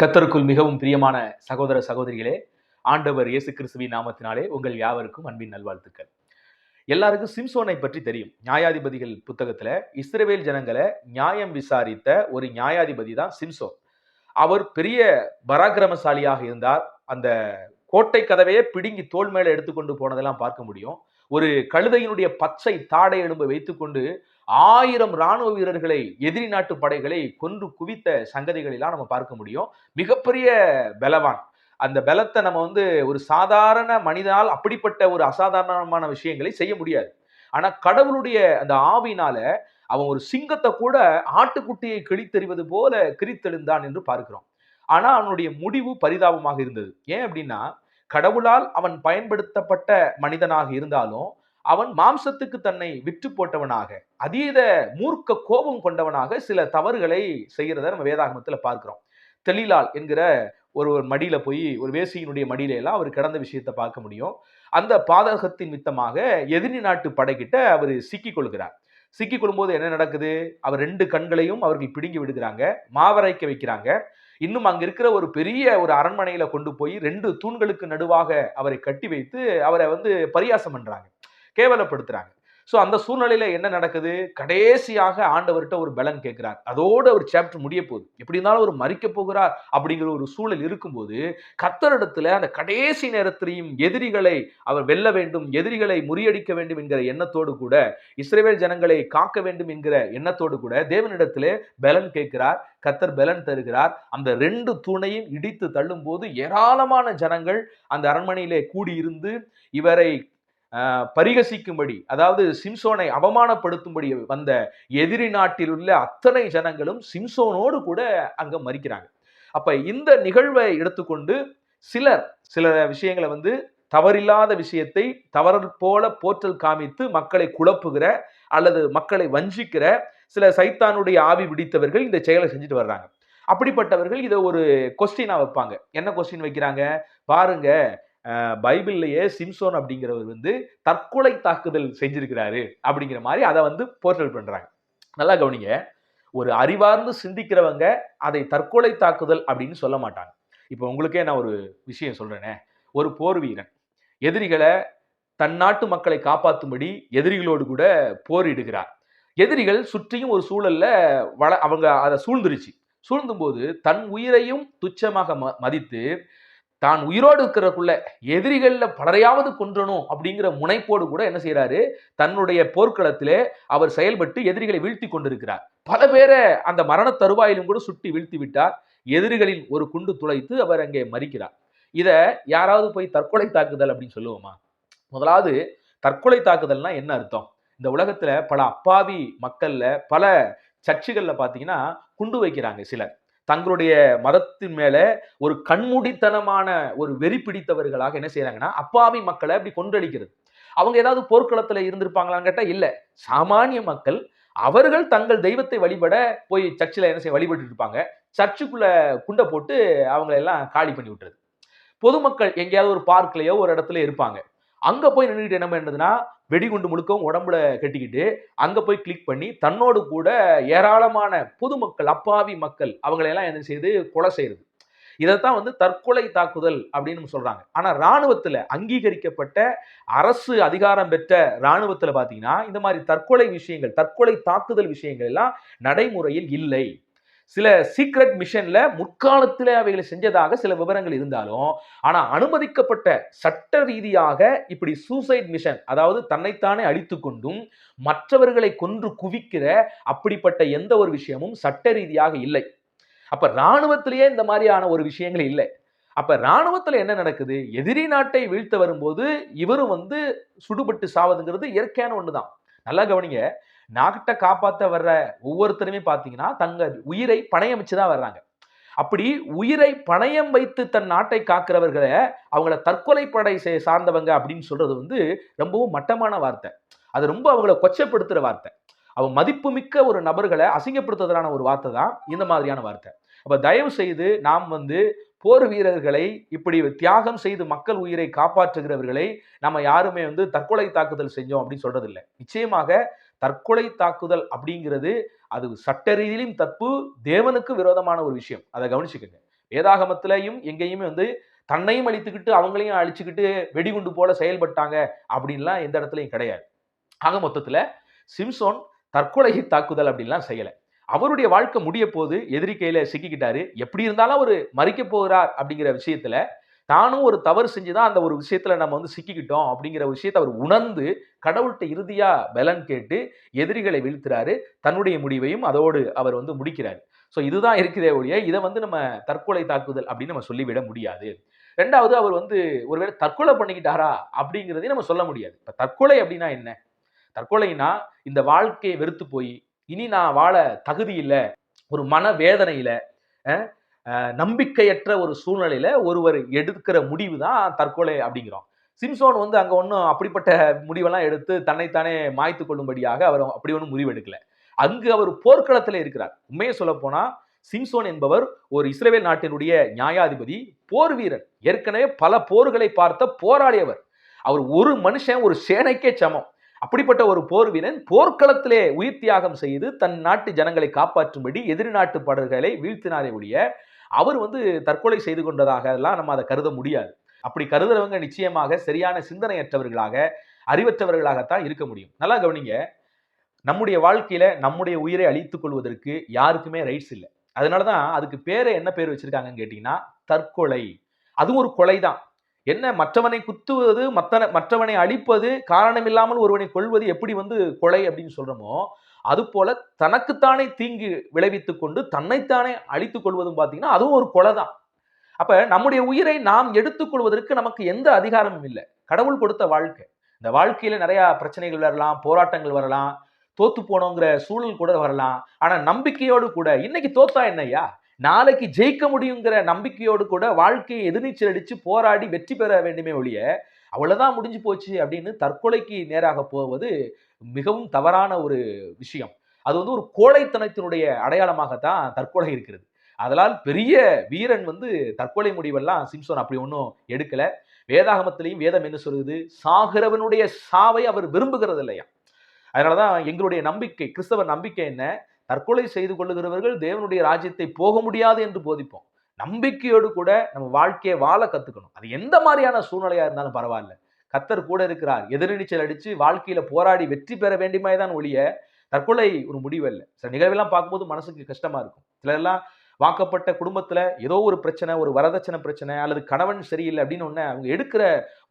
கர்த்தருக்குள் மிகவும் பிரியமான சகோதர சகோதரிகளே, ஆண்டவர் இயேசு கிறிஸ்துவின் நாமத்தினாலே உங்கள் யாவருக்கும் அன்பின் நல்வாழ்த்துக்கள். எல்லாருக்கும் சிம்சோனை பற்றி தெரியும். நியாயாதிபதிகள் புத்தகத்துல இஸ்ரவேல் ஜனங்களை நியாயம் விசாரித்த ஒரு நியாயாதிபதி தான் சிம்சோன். அவர் பெரிய பராக்கிரமசாலியாக இருந்தார். அந்த கோட்டை கதவையே பிடுங்கி தோள் மேல எடுத்துக்கொண்டு போனதெல்லாம் பார்க்க முடியும். ஒரு கழுதையினுடைய பச்சை தாடை எலும்பை வைத்துக்கொண்டு 1000 ராணுவ வீரர்களை, எதிரி நாட்டு படைகளை கொன்று குவித்த சங்கதிகள் எல்லாம் நம்ம பார்க்க முடியும். மிகப்பெரிய பலவான். அந்த பலத்தை நம்ம ஒரு சாதாரண மனிதனால் அப்படிப்பட்ட ஒரு அசாதாரணமான விஷயங்களை செய்ய முடியாது. ஆனா கடவுளுடைய அந்த ஆவினால அவன் ஒரு சிங்கத்தை கூட ஆட்டுக்குட்டியை கிழித்தெறிவது போல கிழித்தெழுந்தான் என்று பார்க்கிறோம். ஆனா அவனுடைய முடிவு பரிதாபமாக இருந்தது. ஏன் அப்படின்னா, கடவுளால் அவன் பயன்படுத்தப்பட்ட மனிதனாக இருந்தாலும் அவன் மாம்சத்துக்கு தன்னை விற்று போட்டவனாக, அதீத மூர்க்க கோபம் கொண்டவனாக சில தவறுகளை செய்கிறத நம்ம வேதாகமத்துல பார்க்கிறோம். தெலீலாள் என்கிற ஒரு மடியில போய் ஒரு வேசியினுடைய மடியில எல்லாம் அவர் கிடந்த விஷயத்தை பார்க்க முடியும். அந்த பாதகத்தின் மித்தமாக எதிரி நாட்டு படைகிட்ட அவர் சிக்கிக் கொள்கிறார். சிக்கிக் கொள்ளும்போது என்ன நடக்குது? அவர் 2 கண்களையும் அவர்கள் பிடுங்கி விடுகிறாங்க, மாவரைக்க வைக்கிறாங்க. இன்னும் அங்க இருக்கிற ஒரு பெரிய ஒரு அரண்மனையில கொண்டு போய் 2 தூண்களுக்கு நடுவாக அவரை கட்டி வைத்து அவரை பரியாசம் பண்றாங்க, கேவலப்படுத்துறாங்க. சோ அந்த சூழ்நிலையில என்ன நடக்குது? கடைசியாக ஆண்டவர்கிட்ட ஒரு பலன் கேட்கிறார். அதோடு அவர் சாப்டர் முடிய போகுது. எப்படி இருந்தாலும் அவர் மரிக்க போகிறார் அப்படிங்கிற ஒரு சூழல் இருக்கும்போது, கர்த்தரிடத்துல அந்த கடைசி நேரத்திலையும் எதிரிகளை அவர் வெல்ல வேண்டும், எதிரிகளை முறியடிக்க வேண்டும் என்கிற எண்ணத்தோடு கூட, இஸ்ரவேல் ஜனங்களை காக்க வேண்டும் என்கிற எண்ணத்தோடு கூட தேவனிடத்திலே பலன் கேட்கிறார். கர்த்தர் பலன் தருகிறார். அந்த 2 தூணையும் இடித்து தள்ளும் போது ஏராளமான ஜனங்கள் அந்த அரண்மனையிலே கூடியிருந்து இவரை பரிகசிக்கும்படி, அதாவது சிம்சோனை அவமானப்படுத்தும்படி வந்த எதிரி நாட்டில் உள்ள அத்தனை ஜனங்களும் சிம்சோனோடு கூட அங்க மரிக்கிறாங்க. அப்ப இந்த நிகழ்வை எடுத்துக்கொண்டு சில விஷயங்களை தவறில்லாத விஷயத்தை தவறு போல போற்றல் காமித்து மக்களை குழப்புகிற அல்லது மக்களை வஞ்சிக்கிற சில சைத்தானுடைய ஆவி பிடித்தவர்கள் இந்த செயலை செஞ்சுட்டு வர்றாங்க. அப்படிப்பட்டவர்கள் இதை ஒரு கொஸ்டினா வைப்பாங்க. என்ன கொஸ்டின் வைக்கிறாங்க பாருங்க, பைபிள்லயே சிம்சோன் அப்படிங்கிறவர் தற்கொலை தாக்குதல் செஞ்சிருக்கிறாரு அப்படிங்கிற மாதிரி அதை போர்ட்ரேட் பண்றாங்க. நல்லா கவனிங்க, ஒரு அறிவார்ந்து சிந்திக்கிறவங்க அதை தற்கொலை தாக்குதல் அப்படின்னு சொல்ல மாட்டாங்க. இப்ப உங்களுக்கே நான் ஒரு விஷயம் சொல்றேனே, ஒரு போர் வீரன் எதிரிகளை தன் நாட்டு மக்களை காப்பாற்றும்படி எதிரிகளோடு கூட போரிடுகிறார். எதிரிகள் சுற்றியும் ஒரு சூழல்ல அவங்க அதை சூழ்ந்தும் போது தன் உயிரையும் துச்சமாக மதித்து தான் உயிரோடு இருக்கிறக்குள்ள எதிரிகள்ல பலரையாவது கொன்றணும் அப்படிங்கிற முனைப்போடு கூட என்ன செய்யறாரு, தன்னுடைய போர்க்களத்திலே அவர் செயல்பட்டு எதிரிகளை வீழ்த்தி கொண்டிருக்கிறார். பல பேரை அந்த மரண தருவாயிலும் கூட சுட்டி வீழ்த்தி விட்டார். எதிரிகளின் ஒரு குண்டு துளைத்து அவர் அங்கே மரிக்கிறார். இத யாராவது போய் தற்கொலை தாக்குதல் அப்படின்னு சொல்லுவோமா? முதலாவது, தற்கொலை தாக்குதல்னா என்ன அர்த்தம்? இந்த உலகத்துல பல அப்பாவி மக்கள்ல பல சர்ச்சுகள்ல பாத்தீங்கன்னா குண்டு வைக்கிறாங்க. சிலர் தங்களுடைய மதத்தின் மேல ஒரு கண்மூடித்தனமான ஒரு வெறி பிடித்தவர்களாக என்ன செய்யறாங்கன்னா அப்பாவி மக்களை அப்படி கொன்றடிக்கிறது. அவங்க ஏதாவது போர்க்களத்துல இருந்திருப்பாங்களான்னு கேட்டா இல்ல. சாமானிய மக்கள் அவர்கள் தங்கள் தெய்வத்தை வழிபட போய் சர்ச்சில் என்ன செய்ய வழிபட்டு இருப்பாங்க. சர்ச்சுக்குள்ள குண்டை போட்டு அவங்களை எல்லாம் காலி பண்ணி விட்டுறது. பொதுமக்கள் எங்கேயாவது ஒரு பார்க்லயோ ஒரு இடத்துல இருப்பாங்க. அங்க போய் நின்றுட்டு என்ன பண்ணுதுன்னா, வெடிகுண்டு முழுக்கவும் உடம்புல கட்டிக்கிட்டு அங்க போய் கிளிக் பண்ணி தன்னோடு கூட ஏராளமான பொதுமக்கள், அப்பாவி மக்கள் அவங்களையெல்லாம் என்ன செய்து கொலை செய்யுது. இதைத்தான் தற்கொலை தாக்குதல் அப்படின்னு சொல்றாங்க. ஆனா ராணுவத்துல அங்கீகரிக்கப்பட்ட அரசு அதிகாரம் பெற்ற ராணுவத்துல பாத்தீங்கன்னா இந்த மாதிரி தற்கொலை விஷயங்கள், தற்கொலை தாக்குதல் விஷயங்கள் எல்லாம் நடைமுறையில் இல்லை. சில சீக்ரெட் மிஷன்ல முற்காலத்தில் அவைகளை செஞ்சதாக சில விவரங்கள் இருந்தாலும், ஆனா அனுமதிக்கப்பட்ட சட்ட ரீதியாக இப்படி சூசைட் மிஷன், அதாவது தன்னைத்தானே அழித்துக் கொண்டும் மற்றவர்களை கொன்று குவிக்கிற அப்படிப்பட்ட எந்த ஒரு விஷயமும் சட்ட ரீதியாக இல்லை. அப்ப ராணுவத்திலேயே இந்த மாதிரியான ஒரு விஷயங்கள் இல்லை. அப்ப ராணுவத்துல என்ன நடக்குது? எதிரி நாட்டை வீழ்த்த வரும்போது இவரும் சுடுபட்டு சாவதுங்கிறது இயற்கையான ஒண்ணுதான். நல்லா கவனிங்க, நாட்டை காப்பாற்ற வர்ற ஒவ்வொருத்தருமே பாத்தீங்கன்னா தங்க உயிரை பணயம் வச்சுதான் வர்றாங்க. அப்படி உயிரை பணயம் வைத்து தன் நாட்டை காக்கிறவர்களை அவங்கள தற்கொலை படை சார்ந்தவங்க அப்படின்னு சொல்றது ரொம்பவும் மட்டமான வார்த்தை. அது ரொம்ப அவங்கள கொச்சப்படுத்துற வார்த்தை. அவங்க மதிப்புமிக்க ஒரு நபர்களை அசிங்கப்படுத்துறதான ஒரு வார்த்தை தான் இந்த மாதிரியான வார்த்தை. அப்ப தயவு செய்து நாம் போர் வீரர்களை இப்படி தியாகம் செய்து மக்கள் உயிரை காப்பாற்றுகிறவர்களை நம்ம யாருமே தற்கொலை தாக்குதல் செஞ்சோம் அப்படின்னு சொல்றது இல்லை. நிச்சயமாக தற்கொலை தாக்குதல் அப்படிங்கிறது அது சட்ட ரீதியிலும் தப்பு, தேவனுக்கு விரோதமான ஒரு விஷயம். அதை கவனிச்சுக்கங்க. வேதாகமத்திலையும் எங்கேயுமே வந்து தன்னையும் அழித்துக்கிட்டு அவங்களையும் அழிச்சுக்கிட்டு வெடிகுண்டு போல செயல்பட்டாங்க அப்படின்லாம் எந்த இடத்துலையும் கிடையாது. ஆக மொத்தத்துல சிம்சோன் தற்கொலை தாக்குதல் அப்படின்லாம் செய்யல. அவருடைய வாழ்க்கை முடிய போது எதிரி கையில சிக்கிக்கிட்டாரு. எப்படி இருந்தாலும் அவரு மறிக்க போகிறார் அப்படிங்கிற விஷயத்துல தானும் ஒரு தவறு செஞ்சுதான் அந்த ஒரு விஷயத்துல நம்ம வந்து சிக்கிக்கிட்டோம் அப்படிங்கிற விஷயத்தை அவர் உணர்ந்து கடவுள்கிட்ட இறுதியா பலன் கேட்டு எதிரிகளை வீழ்த்துறாரு. தன்னுடைய முடிவையும் அதோடு அவர் வந்து முடிக்கிறார். ஸோ இதுதான் இருக்குதே ஒழிய இதை வந்து நம்ம தற்கொலை தாக்குதல் அப்படின்னு நம்ம சொல்லிவிட முடியாது. ரெண்டாவது, அவர் வந்து ஒருவேளை தற்கொலை பண்ணிக்கிட்டாரா அப்படிங்கிறதையும் நம்ம சொல்ல முடியாது. இப்ப தற்கொலை அப்படின்னா என்ன? தற்கொலைனா இந்த வாழ்க்கையை வெறுத்து போய் இனி நான் வாழ தகுதி இல்லை, ஒரு மன வேதனையில நம்பிக்கையற்ற ஒரு சூழ்நிலையில ஒருவர் எடுக்கிற முடிவு தான் தற்கொலை அப்படிங்கிறோம். சிம்சோன் வந்து அங்க ஒன்றும் அப்படிப்பட்ட முடிவெல்லாம் எடுத்து தன்னைத்தானே மாய்த்து கொள்ளும்படியாக அவர் அப்படி ஒன்றும் முடிவு எடுக்கல. அங்கு அவர் போர்க்களத்தில் இருக்கிறார். உண்மையை சொல்ல போனா சிம்சோன் என்பவர் ஒரு இஸ்ரேல் நாட்டினுடைய நியாயாதிபதி, போர் வீரர், ஏற்கனவே பல போர்களை பார்த்த போராடியவர். அவர் ஒரு மனுஷன் ஒரு சேனைக்கே சமம். அப்படிப்பட்ட ஒரு போர் வீரன் போர்க்களத்திலே உயிர் தியாகம் செய்து தன் நாட்டு ஜனங்களை காப்பாற்றும்படி எதிரி நாட்டு படர்களை வீழ்த்தினாரே ஒழிய அவர் வந்து தற்கொலை செய்து கொண்டதாக எல்லாம் நம்ம அதை கருத முடியாது. அப்படி கருதுறவங்க நிச்சயமாக சரியான சிந்தனையற்றவர்களாக, அறிவற்றவர்களாகத்தான் இருக்க முடியும். நல்லா கவனிங்க, நம்முடைய வாழ்க்கையில நம்முடைய உயிரை அழித்துக் கொள்வதற்கு யாருக்குமே ரைட்ஸ் இல்லை. அதனாலதான் அதுக்கு பேரை என்ன பேர் வச்சிருக்காங்கன்னு கேட்டீங்கன்னா தற்கொலை. அதுவும் ஒரு கொலை தான். என்ன, மற்றவனை குத்துவது, மற்றவனை அழிப்பது, காரணம் இல்லாமல் ஒருவனை கொள்வது எப்படி வந்து கொலை அப்படின்னு சொல்றோமோ, அது போல தனக்குத்தானே தீங்கு விளைவித்துக் கொண்டு தன்னைத்தானே அழித்துக் கொள்வதும் பார்த்தீங்கன்னா அதுவும் ஒரு கொலை தான். அப்ப நம்முடைய உயிரை நாம் எடுத்துக்கொள்வதற்கு நமக்கு எந்த அதிகாரமும் இல்லை. கடவுள் கொடுத்த வாழ்க்கை. இந்த வாழ்க்கையில நிறைய பிரச்சனைகள் வரலாம், போராட்டங்கள் வரலாம், தோத்து போனோங்கிற சூழல் கூட வரலாம். ஆனா நம்பிக்கையோடு கூட இன்னைக்கு தோத்தா என்னய்யா, நாளைக்கு ஜெயிக்க முடியுங்கிற நம்பிக்கையோடு கூட வாழ்க்கையை எதிர்நீச்சல் அடிச்சு போராடி வெற்றி பெற வேண்டுமே ஒழிய அவ்வளவுதான் முடிஞ்சு போச்சு அப்படின்னு தற்கொலைக்கு நேராக போவது மிகவும் தவறான ஒரு விஷயம். அது வந்து ஒரு கோழைத்தனத்தினுடைய அடையாளமாகத்தான் தற்கொலை இருக்கிறது. அதனால் பெரிய வீரன் வந்து தற்கொலை முடிவெல்லாம் சிம்சோன் அப்படி ஒன்றும் எடுக்கல. வேதாகமத்திலையும் வேதம் என்ன சொல்லுது, சாகிறவனுடைய சாவை அவர் விரும்புகிறது இல்லையா. அதனாலதான் எங்களுடைய நம்பிக்கை, கிறிஸ்தவ நம்பிக்கை என்ன, தற்கொலை செய்து கொள்ளுகிறவர்கள் தேவனுடைய ராஜ்யத்தை போக முடியாது என்று போதிப்போம். நம்பிக்கையோடு கூட நம்ம வாழ்க்கையை வாழ கத்துக்கணும். அது எந்த மாதிரியான சூழ்நிலையா இருந்தாலும் பரவாயில்ல, கத்தர் கூட இருக்கிறார். எதிர்நீச்சல் அடிச்சு வாழ்க்கையில போராடி வெற்றி பெற வேண்டுமே தான் ஒழிய தற்கொலை ஒரு முடிவு இல்லை. சில நிகழ்வெல்லாம் பார்க்கும்போது மனசுக்கு கஷ்டமா இருக்கும். சிலரெல்லாம் வாக்கப்பட்ட குடும்பத்துல ஏதோ ஒரு பிரச்சனை, ஒரு வரதட்சணை பிரச்சனை அல்லது கணவன் சரியில்லை அப்படின்னு ஒண்ணு அவங்க எடுக்கிற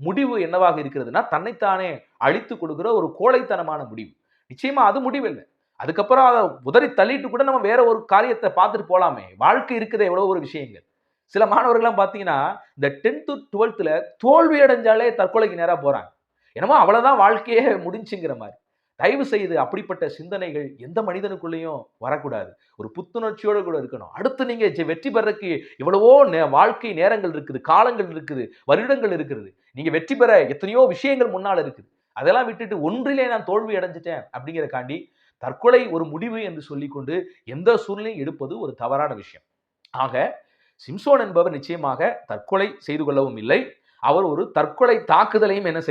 முடிவு என்னவாக இருக்கிறதுனா தன்னைத்தானே அழித்து கொடுக்கிற ஒரு கோழைத்தனமான முடிவு. நிச்சயமா அது முடிவு இல்லை. அதுக்கப்புறம் அதை உதறி தள்ளிட்டு கூட நம்ம வேற ஒரு காரியத்தை பார்த்துட்டு போலாமே. வாழ்க்கை இருக்கிற எவ்வளவு ஒரு விஷயங்கள். சில மாணவர்கள்லாம் பார்த்தீங்கன்னா இந்த 10th 12th தோல்வி அடைஞ்சாலே தற்கொலைக்கு நேரா போறாங்க. என்னமோ அவ்வளவுதான் வாழ்க்கையே முடிஞ்சுங்கிற மாதிரி. தயவு செய்து அப்படிப்பட்ட சிந்தனைகள் எந்த மனிதனுக்குள்ளேயும் வரக்கூடாது. ஒரு புத்துணர்ச்சியோடு கூட இருக்கணும். அடுத்து நீங்க வெற்றி பெறக்கு எவ்வளவோ வாழ்க்கை நேரங்கள் இருக்குது, காலங்கள் இருக்குது, வருடங்கள் இருக்கிறது. நீங்க வெற்றி பெற எத்தனையோ விஷயங்கள் முன்னால் இருக்குது. அதெல்லாம் விட்டுட்டு ஒன்றிலே நான் தோல்வி அடைஞ்சிட்டேன் அப்படிங்கிறக்காண்டி தற்கொலை ஒரு முடிவு என்று சொல்லிக்கொண்டு எந்த சூழ்நிலையும் எடுப்பது ஒரு தவறான விஷயம். ஆக சிம்சோன் என்பவர் நிச்சயமாக தற்கொலை செய்து கொள்ளவும் இல்லை. அவர் ஒரு தற்கொலை தாக்குதலையும் என்ன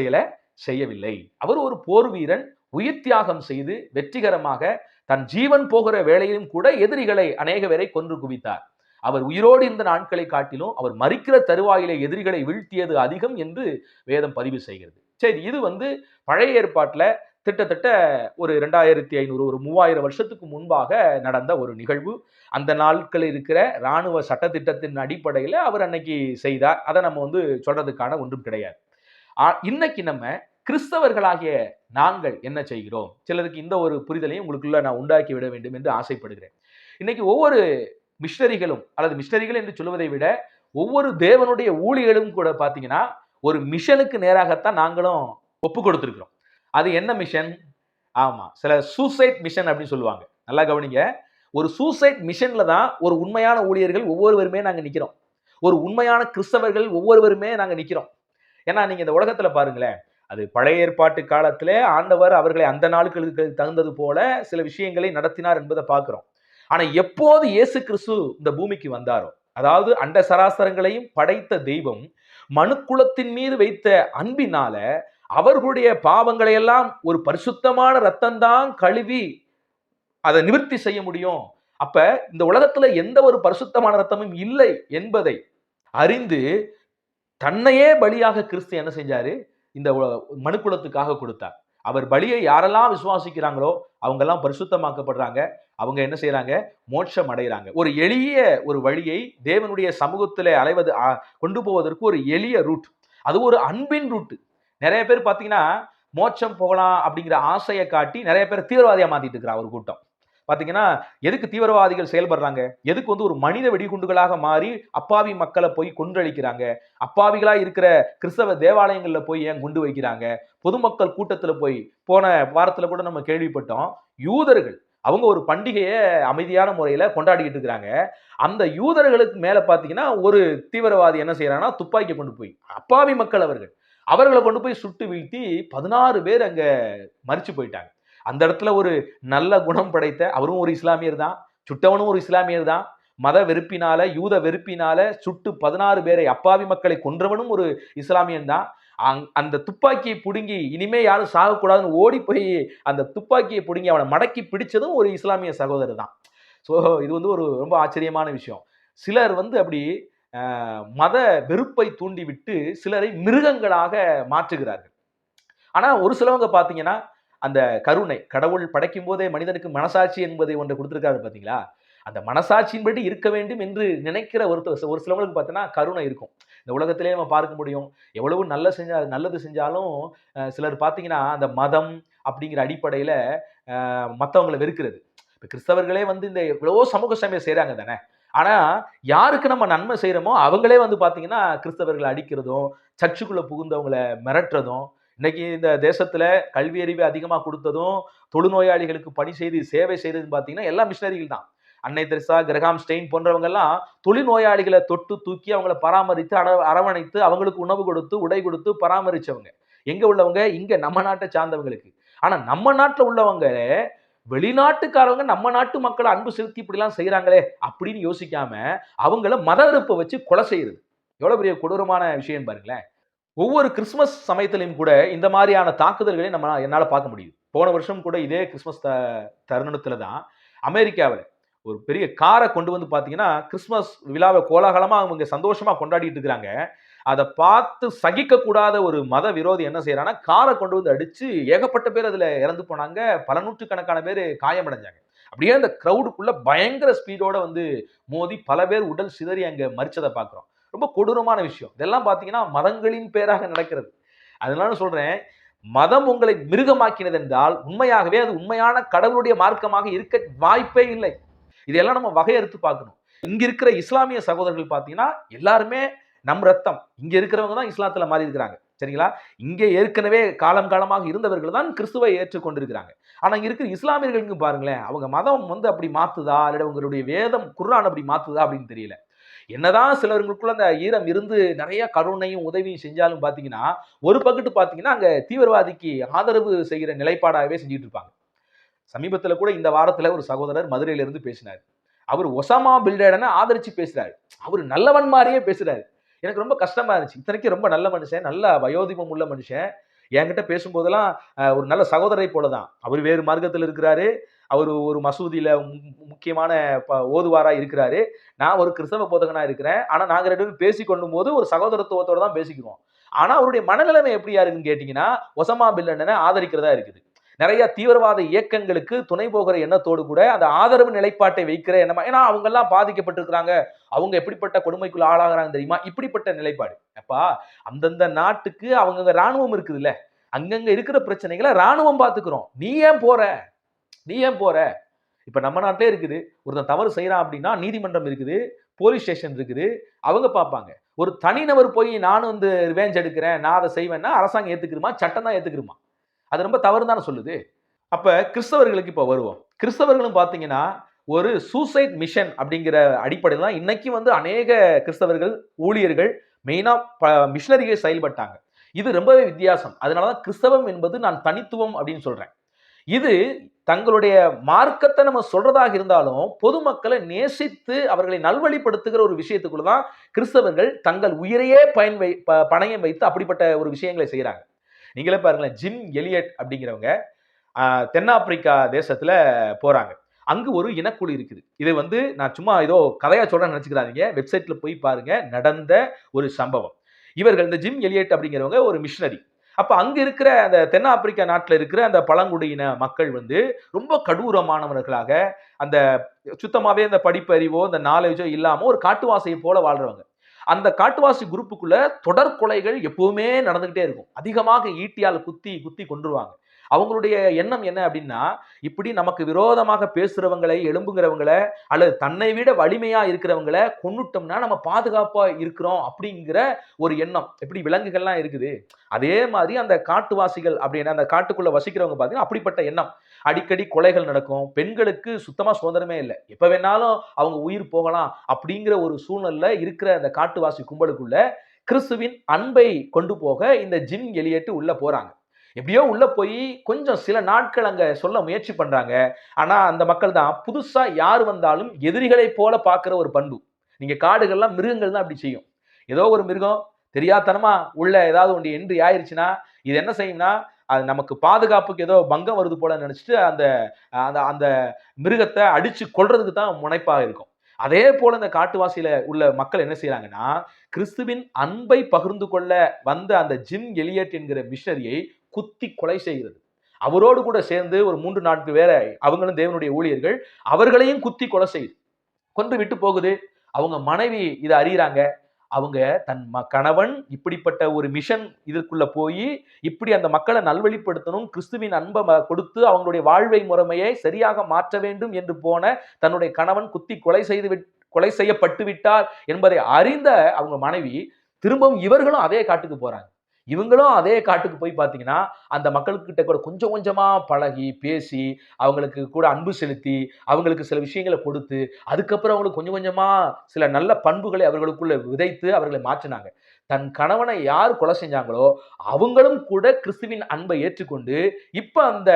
செய்யவில்லை. அவர் ஒரு போர் வீரன், உயிர் தியாகம் செய்து வெற்றிகரமாக தன் ஜீவன் போகிற வேளையிலும் கூட எதிரிகளை அநேக பேரை கொன்று குவித்தார். அவர் உயிரோடு இந்த நாட்களை காட்டிலும் அவர் மரிக்கிற தருவாயிலே எதிரிகளை வீழ்த்தியது அதிகம் என்று வேதம் பதிவு செய்கிறது. சரி, இது வந்து பழைய ஏற்பாட்டில் கிட்டத்தட்ட ஒரு 2500 ஒரு 3000 வருஷத்துக்கு முன்பாக நடந்த ஒரு நிகழ்வு. அந்த நாட்களில் இருக்கிற இராணுவ சட்டத்திட்டத்தின் அடிப்படையில் அவர் அன்னைக்கு செய்தார். அதை நம்ம வந்து சொல்றதுக்கான ஒன்றும் கிடையாது. இன்னைக்கு நம்ம கிறிஸ்தவர்களாகிய நாங்கள் என்ன செய்கிறோம்? சிலருக்கு இந்த ஒரு புரிதலையும் உங்களுக்குள்ள நான் உண்டாக்கி விட வேண்டும் என்று ஆசைப்படுகிறேன். இன்னைக்கு ஒவ்வொரு மிஷனரிகளும், அல்லது மிஷனரிகள் என்று சொல்வதை விட ஒவ்வொரு தேவனுடைய ஊழியர்களும் கூட பார்த்தீங்கன்னா ஒரு மிஷனுக்கு நேராகத்தான் நாங்களும் ஒப்பு கொடுத்திருக்கிறோம். அது என்ன மிஷன்? ஆமா, சில சூசைட் மிஷன் அப்படின்னு சொல்லுவாங்க. நல்லா கவனிங்க. ஒரு சூசைட் மிஷன்ல தான் ஒரு உண்மையான ஊழியர்கள் ஒவ்வொருவருமே நாங்க நிக்கிறோம். ஒரு உண்மையான கிறிஸ்தவர்கள் ஒவ்வொருவருமே நாங்க நிக்கிறோம். ஏன்னா நீங்க இந்த உலகத்துல பாருங்களேன், அது பழைய ஏற்பாட்டு காலத்திலே ஆண்டவர் அவர்களை அந்த நாட்களுக்கு தகுந்தது போல சில விஷயங்களை நடத்தினார் என்பதை பார்க்கிறோம். ஆனா எப்போது இயேசு கிறிஸ்து இந்த பூமிக்கு வந்தாரோ, அதாவது அண்ட சராசரங்களையும் படைத்த தெய்வம் மனுக்குலத்தின் மீது வைத்த அன்பினால அவர்களுடைய பாவங்களை எல்லாம் ஒரு பரிசுத்தமான ரத்தம் தான் கழுவி அதை நிவர்த்தி செய்ய முடியும். அப்ப இந்த உலகத்துல எந்த ஒரு பரிசுத்தமான ரத்தமும் இல்லை என்பதை அறிந்து தன்னையே பலியாக கிறிஸ்து என்ன செஞ்சாரு? இந்த மனுக்குலத்துக்காக கொடுத்தார். அவர் பலியை யாரெல்லாம் விசுவாசிக்கிறாங்களோ அவங்க எல்லாம் பரிசுத்தமாக்கப்படுறாங்க. அவங்க என்ன செய்யறாங்க? மோட்சம் அடைகிறாங்க. ஒரு எளிய ஒரு வழியை தேவனுடைய சமூகத்திலே அலைவது கொண்டு போவதற்கு ஒரு எளிய ரூட். அது ஒரு அன்பின் ரூட். நிறைய பேர் பாத்தீங்கன்னா மோட்சம் போகலாம் அப்படிங்கிற ஆசையை காட்டி நிறைய பேர் தீவிரவாதியா மாத்திட்டு இருக்கிறார் ஒரு கூட்டம். பாத்தீங்கன்னா எதுக்கு தீவிரவாதிகள் செயல்படுறாங்க? எதுக்கு வந்து ஒரு மனித வெடிகுண்டுகளாக மாறி அப்பாவி மக்களை போய் கொன்றளிக்கிறாங்க? அப்பாவிகளா இருக்கிற கிறிஸ்தவ தேவாலயங்கள்ல போய் ஏன் குண்டு வைக்கிறாங்க? பொதுமக்கள் கூட்டத்துல போய் போன வாரத்துல கூட நம்ம கேள்விப்பட்டோம். யூதர்கள் அவங்க ஒரு பண்டிகையை அமைதியான முறையில கொண்டாடிக்கிட்டு இருக்கிறாங்க. அந்த யூதர்களுக்கு மேல பாத்தீங்கன்னா ஒரு தீவிரவாதி என்ன செய்யறாங்கன்னா துப்பாக்கி கொண்டு போய் அப்பாவி மக்கள் அவர்களை கொண்டு போய் சுட்டு வீழ்த்தி 16 பேர் அங்க மரிச்சு போயிட்டாங்க. அந்த இடத்துல ஒரு நல்ல குணம் படைத்த அவரும் ஒரு இஸ்லாமியர் தான், சுட்டவனும் ஒரு இஸ்லாமியர் தான், மத வெறுப்பினால யூத வெறுப்பினால சுட்டு 16 பேரை அப்பாவி மக்களை கொன்றவனும் ஒரு இஸ்லாமியன் தான். அந்த துப்பாக்கியை புடுங்கி இனிமே யாரும் சாகக்கூடாதுன்னு ஓடி போய் அந்த துப்பாக்கியை புடுங்கி அவனை மடக்கி பிடிச்சதும் ஒரு இஸ்லாமிய சகோதரர் தான். ஸோ இது வந்து ஒரு ரொம்ப ஆச்சரியமான விஷயம். சிலர் வந்து அப்படி மத வெறுப்பை தூண்டிவிட்டு சிலரை மிருகங்களாக மாற்றுகிறார்கள். ஆனா ஒரு சிலவங்க பாத்தீங்கன்னா அந்த கருணை, கடவுள் படைக்கும் போதே மனிதனுக்கு மனசாட்சி என்பதை ஒன்றை கொடுத்திருக்காரு பாத்தீங்களா? அந்த மனசாட்சியின்படி இருக்க வேண்டும் என்று நினைக்கிற ஒரு சிலவங்களுக்கு பார்த்தீங்கன்னா கருணை இருக்கும். இந்த உலகத்திலே நம்ம பார்க்க முடியும். எவ்வளவு நல்லது செஞ்சாலும் சிலர் பார்த்தீங்கன்னா அந்த மதம் அப்படிங்கிற அடிப்படையில மற்றவங்களை வெறுக்கிறது. இப்போ கிறிஸ்தவர்களே வந்து இந்த எவ்வளவோ சமூக சேவை செய்கிறாங்க தானே. ஆனா யாருக்கு நம்ம நன்மை செய்யறோமோ அவங்களே வந்து பாத்தீங்கன்னா கிறிஸ்தவர்களை அடிக்கிறதும் சர்ச்சுக்குள்ள புகுந்தவங்களை மிரட்டுறதும். இன்னைக்கு இந்த தேசத்துல கல்வி அறிவு அதிகமா கொடுத்ததும் தொழுநோயாளிகளுக்கு பணி செய்து சேவை செய்ததுன்னு பாத்தீங்கன்னா எல்லா மிஷினரிகள் தான். அன்னை தெரசா, கிரகாம் ஸ்டெயின் போன்றவங்க எல்லாம் தொழில்நோயாளிகளை தொட்டு தூக்கி அவங்களை பராமரித்து அரவணைத்து அவங்களுக்கு உணவு கொடுத்து உடை கொடுத்து பராமரிச்சவங்க. எங்க உள்ளவங்க? இங்க நம்ம நாட்டை சார்ந்தவங்களுக்கு. ஆனா நம்ம நாட்டுல உள்ளவங்க வெளிநாட்டுக்காரவங்க நம்ம நாட்டு மக்களை அன்பு செலுத்தி இப்படிலாம் செய்யறாங்களே அப்படின்னு யோசிக்காம அவங்கள மத வெறுப்பை வச்சு கொலை செய்யறது எவ்வளவு பெரிய கொடூரமான விஷயம் பாருங்களேன். ஒவ்வொரு கிறிஸ்துமஸ் சமயத்திலையும் கூட இந்த மாதிரியான தாக்குதல்களை என்னால பார்க்க முடியுது. போன வருஷம் கூட இதே கிறிஸ்துமஸ் தருணத்துல தான் அமெரிக்காவில் ஒரு பெரிய காரை கொண்டு வந்து பாத்தீங்கன்னா கிறிஸ்துமஸ் விழாவை கோலாகலமா அவங்க சந்தோஷமா கொண்டாடிட்டு இருக்கிறாங்க. அதை பார்த்து சகிக்க கூடாத ஒரு மத விரோதி என்ன செய்யறான்னா காரை கொண்டு வந்து அடிச்சு ஏகப்பட்ட பேர் அதுல இறந்து போனாங்க. பல நூற்றுக்கணக்கான பேர் காயமடைஞ்சாங்க. அப்படியே அந்த கிரௌடுக்குள்ள பயங்கர ஸ்பீடோட வந்து மோதி பல பேர் உடல் சிதறி அங்க மரிச்சதை பார்க்கிறோம். ரொம்ப கொடூரமான விஷயம். இதெல்லாம் பாத்தீங்கன்னா மதங்களின் பேராக நடக்கிறது. அதனால சொல்றேன், மதம் உங்களை மிருகமாக்கினது என்றால் உண்மையாகவே அது உண்மையான கடவுளுடைய மார்க்கமாக இருக்க வாய்ப்பே இல்லை. இதெல்லாம் நம்ம வகையறுத்து பார்க்கணும். இங்க இருக்கிற இஸ்லாமிய சகோதரர்கள் பாத்தீங்கன்னா எல்லாருமே நம் ரத்தம். இங்க இருக்கிறவங்க தான் இஸ்லாத்துல மாறி இருக்கிறாங்க. சரிங்களா? இங்கே ஏற்கனவே காலம் காலமாக இருந்தவர்கள் தான் கிறிஸ்துவை ஏற்றுக்கொண்டிருக்கிறாங்க. ஆனா இங்க இருக்கிற இஸ்லாமியர்களுக்கு பாருங்களேன், அவங்க மதம் வந்து அப்படி மாத்துதா இல்ல உங்களுடைய வேதம் குர்ஆன் அப்படி மாத்துதா அப்படின்னு தெரியல. என்னதான் சிலவர்களுக்குள்ள அந்த ஈரம் இருந்து நிறைய கருணையும் உதவியும் செஞ்சாலும் பாத்தீங்கன்னா ஒரு பக்கத்து பாத்தீங்கன்னா அங்க தீவிரவாதிக்கு ஆதரவு செய்கிற நிலைப்பாடாகவே செஞ்சுட்டு இருப்பாங்க. சமீபத்துல கூட இந்த வாரத்துல ஒரு சகோதரர் மதுரையில இருந்து பேசினார். அவர் ஒசாமா பில்டேடனை ஆதரிச்சு பேசுறாரு. அவர் நல்லவன் மாதிரியே பேசுறாரு. எனக்கு ரொம்ப கஷ்டமா இருந்துச்சு. இத்தனைக்கும் ரொம்ப நல்ல மனுஷன், நல்ல வயோதிபம் உள்ள மனுஷன். என்கிட்ட பேசும்போதெல்லாம் ஒரு நல்ல சகோதரை போலதான். அவர் வேறு மார்க்கத்தில் இருக்கிறாரு. அவர் ஒரு மசூதியில முக்கியமான ஓதுவாரா இருக்கிறாரு. நான் ஒரு கிறிஸ்தவ போதகனா இருக்கிறேன். ஆனா நாங்க 2 பேரும் பேசிக்கொள்ளும் போது ஒரு சகோதரத்துவத்தோட தான் பேசிக்குவோம். ஆனா அவருடைய மனநிலைமை எப்படியா இருக்குன்னு கேட்டீங்கன்னா ஒசாமா பில்டனை ஆதரிக்கிறதா இருக்குது. நிறைய தீவிரவாத இயக்கங்களுக்கு துணை போகிற எண்ணத்தோடு கூட அந்த ஆதரவு நிலைப்பாட்டை வைக்கிற எண்ணமா, ஏன்னா அவங்க எல்லாம் பாதிக்கப்பட்டிருக்கிறாங்க, அவங்க எப்படிப்பட்ட கொடுமைக்குள்ள ஆளாகிறாங்க தெரியுமா, இப்படிப்பட்ட நிலைப்பாடு. அப்பா அந்தந்த நாட்டுக்கு அவங்க ராணுவம் இருக்குதுல்ல, அங்கங்க இருக்கிற பிரச்சனைகளை ராணுவம் பாத்துக்கிறோம். நீ ஏன் போற? இப்ப நம்ம நாட்டிலே இருக்குது. ஒருத்தன் தவறு செய்யறான் அப்படின்னா நீதிமன்றம் இருக்குது, போலீஸ் ஸ்டேஷன் இருக்குது, அவங்க பார்ப்பாங்க. ஒரு தனிநபர் போய் நானும் வந்து ரிவெஞ்ச் எடுக்கிறேன், நான் அதை செய்வேன்னா அரசாங்கம் ஏத்துக்குமா? சட்டம் தான் ஏத்துக்குமா? அது ரொம்ப தவறு தானே சொல்லுது. அப்ப கிறிஸ்தவர்களுக்கு இப்ப வருவோம். கிறிஸ்தவர்களும் பாத்தீங்கன்னா ஒரு சூசைட் மிஷன் அப்படிங்கிற அடிப்படையில் தான் இன்னைக்கு வந்து அநேக கிறிஸ்தவர்கள் ஊழியர்கள் மெயினா மிஷனரிகள் செயல்பட்டாங்க. இது ரொம்பவே வித்தியாசம். அதனாலதான் கிறிஸ்தவம் என்பது நான் தனித்துவம் அப்படின்னு சொல்றேன். இது தங்களுடைய மார்க்கத்தை நம்ம சொல்றதாக இருந்தாலும் பொதுமக்களை நேசித்து அவர்களை நல்வழிப்படுத்துகிற ஒரு விஷயத்துக்குள்ளதான் கிறிஸ்தவர்கள் தங்கள் உயிரையே பணயம் வைத்து அப்படிப்பட்ட ஒரு விஷயங்களை செய்யறாங்க. நீங்களே பாருங்களேன், ஜிம் எலியட் அப்படிங்கிறவங்க தென்னாப்பிரிக்கா தேசத்துல போறாங்க. அங்கு ஒரு இனக்குழு இருக்குது. இதை நான் சும்மா ஏதோ கதையா சொல்றேன்னு நினைச்சுக்கிறாதீங்க. வெப்சைட்ல போய் பாருங்க. நடந்த ஒரு சம்பவம். இவர்கள் இந்த ஜிம் எலியட் அப்படிங்கிறவங்க ஒரு மிஷனரி. அப்ப அங்க இருக்கிற அந்த தென்னாப்பிரிக்கா நாட்டுல இருக்கிற அந்த பழங்குடியின மக்கள் ரொம்ப கடூரமானவர்களாக, அந்த சுத்தமாவே அந்த படிப்பறிவோ, இந்த நாலேஜோ இல்லாம ஒரு காட்டுவாசியை போல வாழ்றவங்க. அந்த காட்டுவாசி குரூப்புக்குள்ள தொடர் கொலைகள் எப்பவுமே நடந்துகிட்டே இருக்கும். அதிகமாக ஈட்டியால குத்தி குத்தி கொன்றுவாங்க. அவங்களுடைய எண்ணம் என்ன அப்படின்னா, இப்படி நமக்கு விரோதமாக பேசுறவங்களை, எழும்புகிறவங்கள, அல்லது தன்னை விட வலிமையா இருக்கிறவங்கள கொன்னுட்டோம்னா நம்ம பாதுகாப்பா இருக்கிறோம் அப்படிங்கிற ஒரு எண்ணம். எப்படி விலங்குகள்லாம் இருக்குது. அதே மாதிரி அந்த காட்டுவாசிகள் அப்படின்னா அந்த காட்டுக்குள்ள வசிக்கிறவங்க பார்த்தீங்கன்னா அப்படிப்பட்ட எண்ணம். அடிக்கடி கொலைகள் நடக்கும். பெண்களுக்கு சுத்தமா சுதந்திரமே இல்ல. எப்ப வேணாலும் அவங்க உயிர் போகலாம் அப்படிங்கிற ஒரு சூழ்நிலையில இருக்கிற அந்த காட்டுவாசி கும்பலுக்குள்ள கிறிஸ்துவின் அன்பை கொண்டு போக இந்த ஜிம் எலியட் உள்ள போறாங்க. எப்படியோ உள்ள போய் கொஞ்சம் சில நாட்கள் அங்க சொல்ல முயற்சி பண்றாங்க. ஆனா அந்த மக்கள் தான் புதுசா யார் வந்தாலும் எதிரிகளை போல பார்க்கிற ஒரு பண்பு. நீங்க காடுகள்லாம் மிருகங்கள் தான் அப்படி செய்யும். ஏதோ ஒரு மிருகம் தெரியாதனமா உள்ள ஏதாவது ஒன்று என்ட்ரி ஆயிருச்சுன்னா இது என்ன செய்யும்னா அது நமக்கு பாதுகாப்புக்கு ஏதோ பங்கம் வருது போல நினைச்சிட்டு அந்த அந்த அந்த மிருகத்தை அடிச்சு கொல்றதுக்கு தான் முனைப்பாக இருக்கும். அதே போல இந்த காட்டுவாசியில உள்ள மக்கள் என்ன செய்யறாங்கன்னா கிறிஸ்துவின் அன்பை பகிர்ந்து கொள்ள வந்த அந்த ஜிம் எலியட் என்கிற மிஷனரியை குத்தி கொலை செய்கிறது. அவரோடு கூட சேர்ந்து ஒரு 3-4 வேற அவங்களும் தேவனுடைய ஊழியர்கள் அவர்களையும் குத்தி கொலை செய்யுது. கொன்று விட்டு போகுது. அவங்க மனைவி இதை அறியறாங்க. அவங்க தன் கணவன் இப்படிப்பட்ட ஒரு மிஷன் இதற்குள்ள போய் இப்படி அந்த மக்களை நல்வழிப்படுத்தணும், கிறிஸ்துவின் அன்பை கொடுத்து அவங்களுடைய வாழ்வை முறைமையை சரியாக மாற்ற வேண்டும் என்று போன தன்னுடைய கணவன் குத்தி கொலை செய்யப்பட்டு விட்டார் என்பதை அறிந்த அவங்க மனைவி திரும்பவும் இவர்களும் அதே காட்டுக்கு போறாங்க. இவங்களும் அதே காட்டுக்கு போய் பார்த்தீங்கன்னா அந்த மக்கள்கிட்ட கூட கொஞ்சம் கொஞ்சமா பழகி பேசி அவங்களுக்கு கூட அன்பு செலுத்தி அவங்களுக்கு சில விஷயங்களை கொடுத்து அதுக்கப்புறம் அவங்களுக்கு கொஞ்சம் கொஞ்சமா சில நல்ல பண்புகளை அவர்களுக்குள்ள விதைத்து அவர்களை மாற்றினாங்க. தன் கணவனை யார் கொலை செஞ்சாங்களோ அவங்களும் கூட கிறிஸ்துவின் அன்பை ஏற்றுக்கொண்டு இப்ப அந்த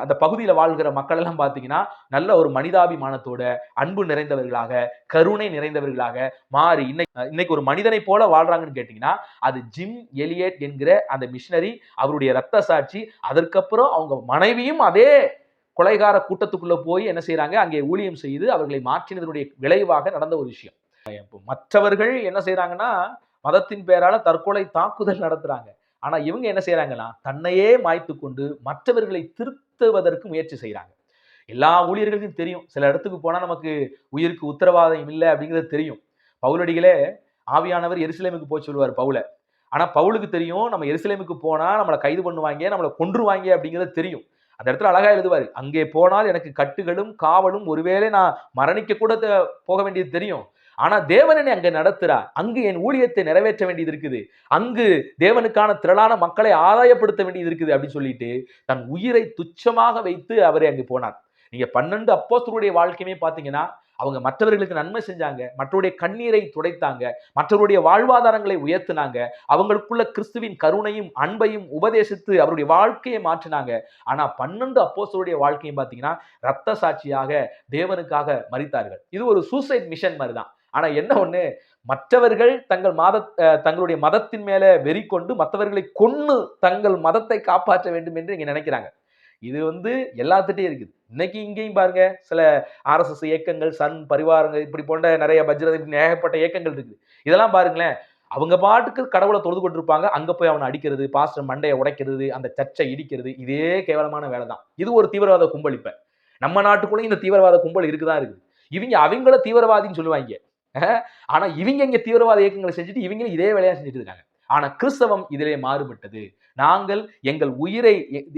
அந்த பகுதியில வாழ்கிற மக்கள் எல்லாம் பாத்தீங்கன்னா நல்ல ஒரு மனிதாபிமானத்தோட அன்பு நிறைந்தவர்களாக கருணை நிறைந்தவர்களாக மாறி இன்னைக்கு ஒரு மனிதனை போல வாழ்றாங்கன்னு கேட்டீங்கன்னா அது ஜிம் எலியட் என்கிற அந்த மிஷனரி அவருடைய ரத்த சாட்சி. அதற்கப்புறம் அவங்க மனைவியும் அதே கொலைகார கூட்டத்துக்குள்ள போய் என்ன செய்யறாங்க அங்கே ஊழியம் செய்து அவர்களை மாற்றினதனுடைய விளைவாக நடந்த ஒரு விஷயம். மற்றவர்கள் என்ன செய்யறாங்கன்னா மதத்தின் பெயரால தற்கொலை தாக்குதல் நடத்துறாங்க. ஆனா இவங்க என்ன செய்யறாங்கன்னா தன்னையே மாய்த்து கொண்டு மற்றவர்களை திருத்துவதற்கு முயற்சி செய்யறாங்க. எல்லா ஊழியர்களுக்கும் தெரியும் சில இடத்துக்கு போனா நமக்கு உயிருக்கு உத்தரவாதம் இல்லை அப்படிங்கிறது தெரியும். பவுலடிகளே ஆவியானவர் எருசலேமுக்கு போய் சொல்லுவார் பவுல. ஆனா பவுலுக்கு தெரியும் நம்ம எருசலேமுக்கு போனா நம்மளை கைது பண்ணுவாங்க, நம்மளை கொன்றுவாங்க அப்படிங்கிறது தெரியும். அந்த இடத்துல அழகா எழுதுவாரு, அங்கே போனால் எனக்கு கட்டுகளும் காவலும் ஒருவேளை நான் மரணிக்க கூட போக வேண்டியது தெரியும். ஆனா தேவன் என்னை அங்க நடத்துறார். அங்கு என் ஊழியத்தை நிறைவேற்ற வேண்டியது இருக்குது. அங்கு தேவனுக்கான திரளான மக்களை ஆதாயப்படுத்த வேண்டியது இருக்குது அப்படின்னு சொல்லிட்டு தன் உயிரை துச்சமாக வைத்து அவரே அங்கு போனார். நீங்க 12 அப்போஸ்தலருடைய வாழ்க்கையுமே பாத்தீங்கன்னா அவங்க மற்றவர்களுக்கு நன்மை செஞ்சாங்க, மற்றவருடைய கண்ணீரை துடைத்தாங்க, மற்றவருடைய வாழ்வாதாரங்களை உயர்த்தினாங்க, அவங்களுக்குள்ள கிறிஸ்துவின் கருணையும் அன்பையும் உபதேசித்து அவருடைய வாழ்க்கையை மாற்றினாங்க. ஆனா 12 அப்போஸ்தலருடைய வாழ்க்கையும் பாத்தீங்கன்னா ரத்த சாட்சியாக தேவனுக்காக மரித்தார்கள். இது ஒரு சூசைட் மிஷன் மாதிரிதான். ஆனா என்ன ஒண்ணு, மற்றவர்கள் தங்களுடைய மதத்தின் மேல வெறி கொண்டு மற்றவர்களை கொன்னு தங்கள் மதத்தை காப்பாற்ற வேண்டும் என்று இங்க நினைக்கிறாங்க. இது எல்லாத்துட்டையும் இருக்குது. இன்னைக்கு இங்கேயும் பாருங்க சில ஆர்எஸ்எஸ் இயக்கங்கள், சன் பரிவாரங்கள் இப்படி போன்ற நிறைய பஜ்ரத் ஏகப்பட்ட இயக்கங்கள் இருக்குது. இதெல்லாம் பாருங்களேன், அவங்க பாட்டுக்கு கடவுளை தொழுது கொண்டிருப்பாங்க. அங்க போய் அவனை அடிக்கிறது, பாஸ்டர் மண்டையை உடைக்கிறது, அந்த சர்ச்சை இடிக்கிறது, இதே கேவலமான வேலை தான். இது ஒரு தீவிரவாத கும்பல். இப்ப நம்ம நாட்டுக்குள்ளேயும் இந்த தீவிரவாத கும்பல் இருக்குதான் இருக்குது. இவங்க அவங்கள தீவிரவாதின்னு சொல்லுவாங்க. ஆனா இவங்க இங்க தீவிரவாத இயக்கங்களை செஞ்சுட்டு இவங்களும் இதே வேலையா செஞ்சுட்டு இருக்காங்க. ஆனா கிறிஸ்தவம் இதிலே மாறுபட்டது. நாங்கள் எங்கள் உயிரை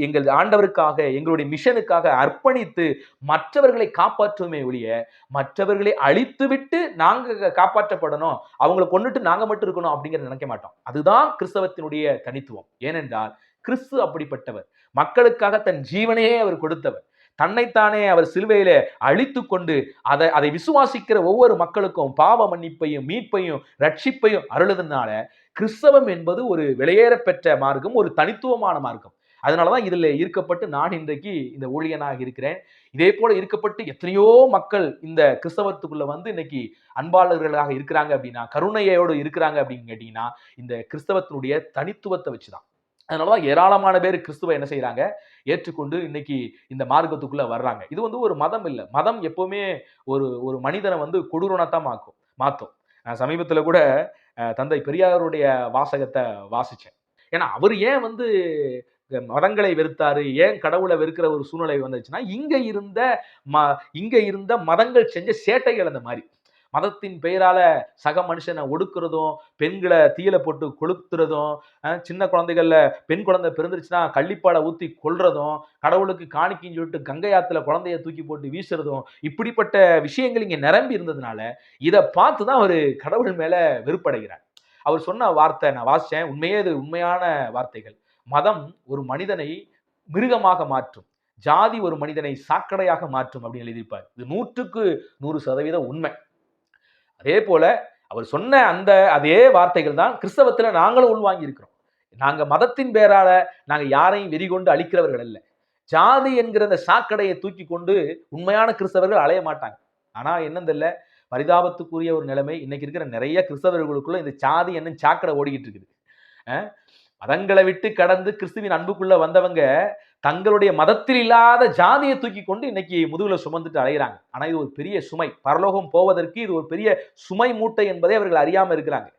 எங்கள் ஆண்டவருக்காக எங்களுடைய மிஷனுக்காக அர்ப்பணித்து மற்றவர்களை காப்பாற்றுமே ஒழிய மற்றவர்களை அழித்து விட்டு நாங்க காப்பாற்றப்படணும், அவங்களை கொண்டுட்டு நாங்க மட்டும் இருக்கணும் அப்படிங்கிறத நினைக்க மாட்டோம். அதுதான் கிறிஸ்தவத்தினுடைய தனித்துவம். ஏனென்றால் கிறிஸ்து அப்படிப்பட்டவர். மக்களுக்காக தன் ஜீவனையே அவர் கொடுத்தவர். தன்னைத்தானே அவர் சிலுவையில அழித்து கொண்டு அதை விசுவாசிக்கிற ஒவ்வொரு மக்களுக்கும் பாவ மன்னிப்பையும் மீட்பையும் ரட்சிப்பையும் அருளுதுனால கிறிஸ்தவம் என்பது ஒரு வெளியேற பெற்ற மார்க்கம், ஒரு தனித்துவமான மார்க்கம். அதனாலதான் இதுல ஈர்க்கப்பட்டு நான் இன்றைக்கு இந்த ஊழியனாக இருக்கிறேன். இதே போல ஈர்க்கப்பட்டு எத்தனையோ மக்கள் இந்த கிறிஸ்தவத்துக்குள்ள இன்னைக்கு அன்பாளர்களாக இருக்கிறாங்க அப்படின்னா, கருணையோடு இருக்கிறாங்க அப்படின்னு கேட்டீங்கன்னா இந்த கிறிஸ்தவத்தினுடைய தனித்துவத்தை வச்சுதான். அதனாலதான் ஏராளமான பேர் கிறிஸ்துவை என்ன செய்யறாங்க, ஏற்றுக்கொண்டு இன்னைக்கு இந்த மார்க்கத்துக்குள்ள வர்றாங்க. இது வந்து ஒரு மதம் இல்ல. மதம் எப்பவுமே ஒரு ஒரு மனிதனை வந்து கொடூரனத்தான் மாத்தும். நான் சமீபத்துல கூட தந்தை பெரியாருடைய வாசகத்தை வாசிச்சேன். ஏன்னா அவர் ஏன் வந்து மதங்களை வெறுத்தாரு, ஏன் கடவுளை வெறுக்கிற ஒரு சூழ்நிலை வந்துச்சுன்னா, இங்க இருந்த மதங்கள் செஞ்ச சேட்டைகள் அந்த மாதிரி. மதத்தின் பெயரால சக மனுஷனை ஒடுக்குறதும், பெண்களை தீயில போட்டு கொளுத்துறதும், சின்ன குழந்தைகள்ல பெண் குழந்தை பிறந்துருச்சுன்னா கள்ளிப்பாலை ஊத்தி கொல்றதும், கடவுளுக்கு காணிக்கைன்னு சொல்லிட்டு கங்கை ஆத்துல குழந்தைய தூக்கி போட்டு வீசுறதும், இப்படிப்பட்ட விஷயங்கள் இங்க நிரம்பி இருந்ததுனால இதை பார்த்துதான் அவரு கடவுள் மேல வெறுப்படைகிறார். அவர் சொன்ன வார்த்தை நான் வாசிச்சேன். உண்மையே இது உண்மையான வார்த்தைகள். மதம் ஒரு மனிதனை மிருகமாக மாற்றும், ஜாதி ஒரு மனிதனை சாக்கடையாக மாற்றும் அப்படின்னு எழுதியிருப்பார். இது 100% உண்மை. அதே போல அவர் சொன்ன அதே வார்த்தைகள் தான் கிறிஸ்தவத்துல நாங்களும் உள்வாங்கி இருக்கிறோம். நாங்க மதத்தின் பேரால நாங்க யாரையும் வெறிகொண்டு அழிக்கிறவர்கள் அல்ல. ஜாதி என்கிற அந்த சாக்கடையை தூக்கி கொண்டு உண்மையான கிறிஸ்தவர்கள் அலைய மாட்டாங்க. ஆனா என்னன்னு தெரியல, பரிதாபத்துக்குரிய ஒரு நிலைமை இன்னைக்கு இருக்கிற நிறைய கிறிஸ்தவர்களுக்குள்ள இந்த சாதி என்னும் சாக்கடை ஓடிக்கிட்டு இருக்குது. மதங்களை விட்டு கடந்து கிறிஸ்துவின் அன்புக்குள்ள வந்தவங்க தங்களுடைய மதத்தில் இல்லாத ஜாதியை தூக்கி கொண்டு இன்னைக்கு முதுகுல சுமந்துட்டு அலைகிறாங்க. ஆனா இது ஒரு பெரிய சுமை. பரலோகம் போவதற்கு இது ஒரு பெரிய சுமை மூட்டை என்பதை அவர்கள் அறியாம இருக்கிறாங்க.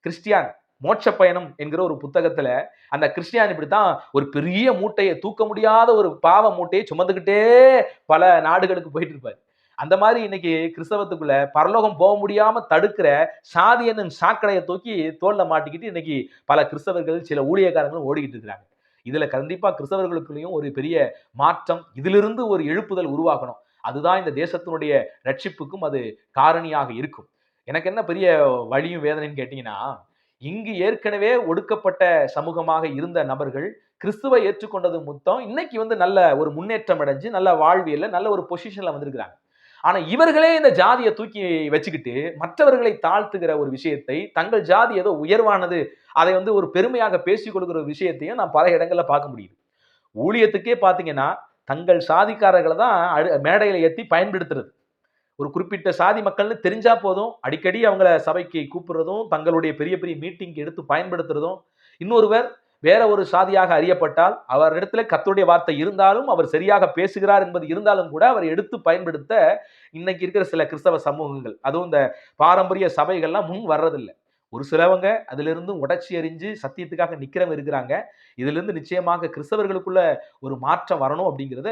கிறிஸ்டியான் மோட்ச பயணம் என்கிற ஒரு புத்தகத்துல அந்த கிறிஸ்டியான் இப்படித்தான் ஒரு பெரிய மூட்டையை, தூக்க முடியாத ஒரு பாவ மூட்டையை சுமந்துக்கிட்டே பல நாடுகளுக்கு போயிட்டு இருப்பாரு. அந்த மாதிரி இன்னைக்கு கிறிஸ்தவத்துக்குள்ள பரலோகம் போக முடியாம தடுக்கிற சாதி என்னும் சாக்கடையை தூக்கி தோல்ல மாட்டிக்கிட்டு இன்னைக்கு பல கிறிஸ்தவர்கள், சில ஊழியக்காரங்களும் ஓடிக்கிட்டு இருக்கிறாங்க. இதுல கண்டிப்பா கிறிஸ்தவர்களுக்குள்ளேயும் ஒரு பெரிய மாற்றம், இதிலிருந்து ஒரு எழுப்புதல் உருவாகணும். அதுதான் இந்த தேசத்தினுடைய ரட்சிப்புக்கும் அது காரணியாக இருக்கும். எனக்கு என்ன பெரிய வலியும் வேதனைன்னு கேட்டீங்கன்னா, இங்கு ஏற்கனவே ஒடுக்கப்பட்ட சமூகமாக இருந்த நபர்கள் கிறிஸ்துவை ஏற்றுக்கொண்டது மொத்தம் இன்னைக்கு வந்து நல்ல ஒரு முன்னேற்றம் அடைஞ்சு நல்ல வாழ்வியல்ல நல்ல ஒரு பொசிஷன்ல வந்திருக்கிறாங்க. ஆனா இவர்களே இந்த ஜாதியை தூக்கி வச்சுக்கிட்டு மற்றவர்களை தாழ்த்துகிற ஒரு விஷயத்தை, தங்கள் ஜாதி ஏதோ உயர்வானது, அதை வந்து ஒரு பெருமையாக பேசிக் கொள்கிற ஒரு விஷயத்தையும் நான் பல இடங்கள்ல பார்க்க முடியுது. ஊழியத்துக்கே பாத்தீங்கன்னா தங்கள் சாதிக்காரர்களை தான் மேடையில ஏற்றி பயன்படுத்துறது. ஒரு குறிப்பிட்ட சாதி மக்கள்னு தெரிஞ்சா போதும் அடிக்கடி அவங்கள சபைக்கு கூப்பிடுறதும், தங்களுடைய பெரிய பெரிய மீட்டிங் எடுத்து பயன்படுத்துறதும், இன்னொருவர் வேற ஒரு சாதியாக அறியப்பட்டால் அவரிடத்துல கர்த்தருடைய வார்த்தை இருந்தாலும், அவர் சரியாக பேசுகிறார் என்பது இருந்தாலும் கூட அவர் எடுத்து பயன்படுத்த இன்னைக்கு இருக்கிற சில கிறிஸ்தவ சமூகங்கள், அதுவும் இந்த பாரம்பரிய சபைகள்லாம் முன் வர்றதில்லை. ஒரு சிலவங்க அதிலிருந்து உடைச்சி எறிஞ்சு சத்தியத்துக்காக நிக்கிறவங்க இருக்கிறாங்க. இதுல இருந்து நிச்சயமாக கிறிஸ்தவர்களுக்குள்ள ஒரு மாற்றம் வரணும் அப்படிங்கிறத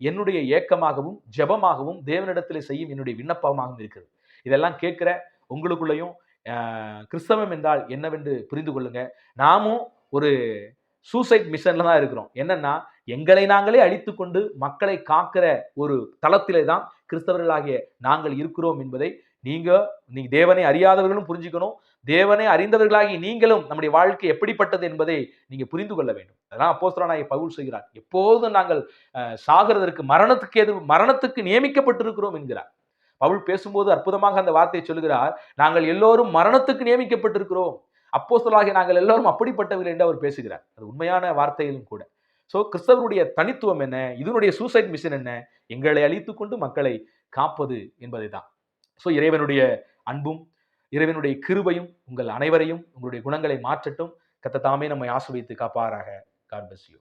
என்னுடைய ஏக்கமாகவும் ஜெபமாகவும் தேவனிடத்தில் செய்யும் என்னுடைய விண்ணப்பமாகவும் இருக்குது. இதெல்லாம் கேட்கிற உங்களுக்குள்ளேயும் கிறிஸ்தவம் என்றால் என்னவென்று புரிந்து கொள்ளுங்க. நாமும் ஒரு சூசைட் மிஷன்ல தான் இருக்கிறோம். என்னன்னா எங்களை நாங்களே அழித்துக் கொண்டு மக்களை காக்கிற ஒரு தளத்திலே தான் கிறிஸ்தவர்களாகிய நாங்கள் இருக்கிறோம் என்பதை நீங்க தேவனை அறியாதவர்களும் புரிஞ்சுக்கணும். தேவனை அறிந்தவர்களாகி நீங்களும் நம்முடைய வாழ்க்கை எப்படிப்பட்டது என்பதை நீங்க புரிந்து கொள்ள வேண்டும். அதெல்லாம் அப்போஸ்தலனாகிய பவுல் சொல்கிறார், எப்போதும் நாங்கள் சாகிறதற்கு மரணத்துக்கு நியமிக்கப்பட்டிருக்கிறோம் என்கிறார். பவுல் பேசும்போது அற்புதமாக அந்த வார்த்தையை சொல்லுகிறார், நாங்கள் எல்லோரும் மரணத்துக்கு நியமிக்கப்பட்டிருக்கிறோம். அப்போஸ்தலனாகிய நாங்கள் எல்லோரும் அப்படிப்பட்டவர்கள் என்று அவர் பேசுகிறார். அது உண்மையான வார்த்தையிலும் கூட. சோ கிறிஸ்தவருடைய தனித்துவம் என்ன, இதனுடைய சூசைட் மிஷன் என்ன, எங்களை அழித்துக் கொண்டு மக்களை காப்பது என்பதை தான். சோ இறைவனுடைய அன்பும் இறைவனுடைய கிருபையும் உங்கள் அனைவரையும், உங்களுடைய குணங்களை மாற்றட்டும். கர்த்தர் தாமே நம்மை ஆசீர்வதித்து காப்பாராக. God bless you.